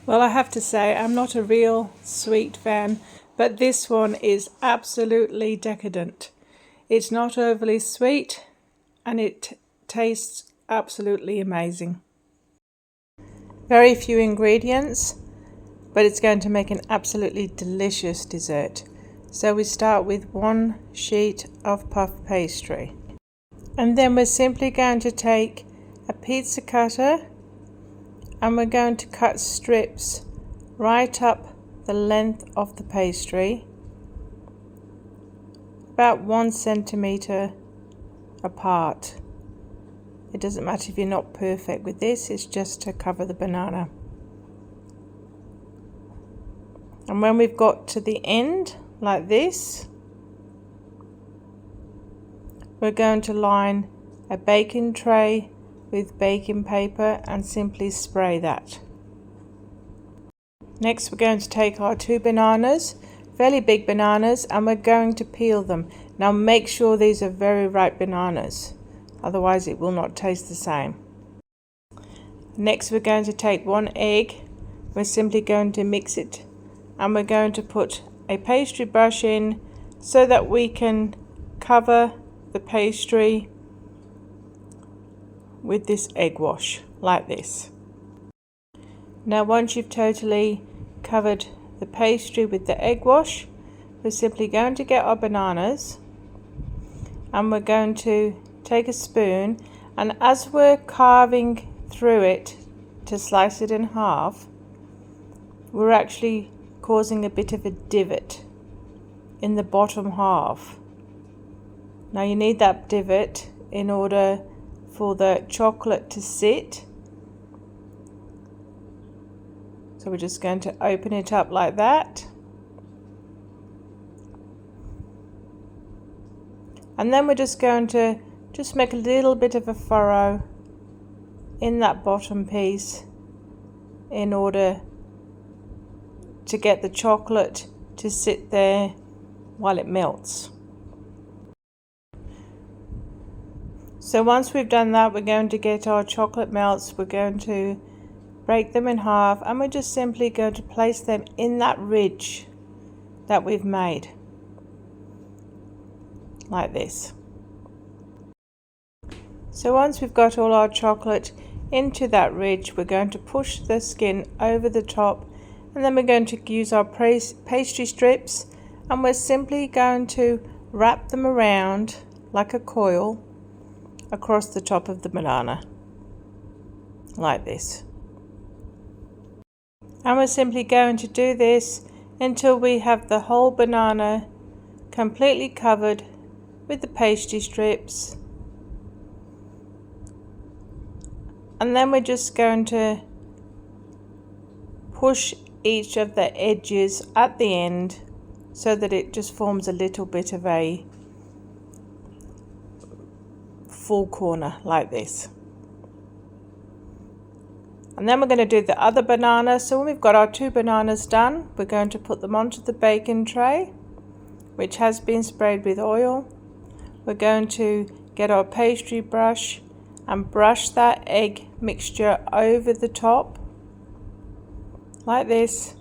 Well, I have to say, I'm not a real sweet fan, but this one is absolutely decadent. It's not overly sweet and it tastes absolutely amazing. Very few ingredients, but it's going to make an absolutely delicious dessert. So we start with 1 sheet of puff pastry. And then we're simply going to take a pizza cutter and we're going to cut strips right up the length of the pastry, about 1 centimetre apart. It doesn't matter if you're not perfect with this, it's just to cover the banana. And when we've got to the end, like this, we're going to line a baking tray with baking paper and simply spray that. Next we're going to take our 2 bananas, fairly big bananas, and we're going to peel them. Now make sure these are very ripe bananas, otherwise it will not taste the same. Next we're going to take 1 egg, we're simply going to mix it and we're going to put a pastry brush in so that we can cover the pastry with this egg wash, like this. Now once you've totally covered the pastry with the egg wash, we're simply going to get our bananas and we're going to take a spoon, and as we're carving through it to slice it in half, we're actually causing a bit of a divot in the bottom half. Now you need that divot in order for the chocolate to sit. So we're just going to open it up like that. And then we're just going to make a little bit of a furrow in that bottom piece in order to get the chocolate to sit there while it melts. So once we've done that, we're going to get our chocolate melts, we're going to break them in half, and we're just simply going to place them in that ridge that we've made, like this. So once we've got all our chocolate into that ridge, we're going to push the skin over the top, and then we're going to use our pastry strips and we're simply going to wrap them around like a coil across the top of the banana, like this. And we're simply going to do this until we have the whole banana completely covered with the pastry strips. And then we're just going to push each of the edges at the end so that it just forms a little bit of a full corner, like this. And then we're going to do the other banana. So when we've got our 2 bananas done, we're going to put them onto the baking tray, which has been sprayed with oil. We're going to get our pastry brush and brush that egg mixture over the top, like this.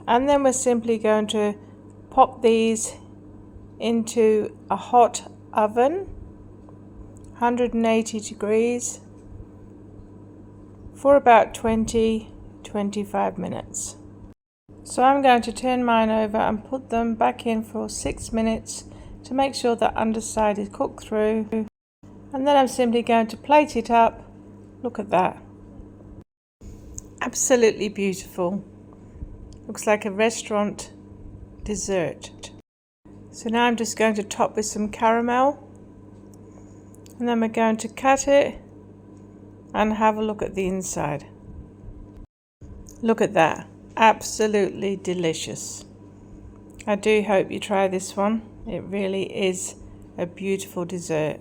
And then we're simply going to pop these into a hot oven, 180 degrees, for about 20-25 minutes. So I'm going to turn mine over and put them back in for 6 minutes to make sure the underside is cooked through. And then I'm simply going to plate it up. Look at that. Absolutely beautiful. Looks like a restaurant dessert. So now I'm just going to top with some caramel. And then we're going to cut it and have a look at the inside. Look at that. Absolutely delicious. I do hope you try this one. It really is a beautiful dessert.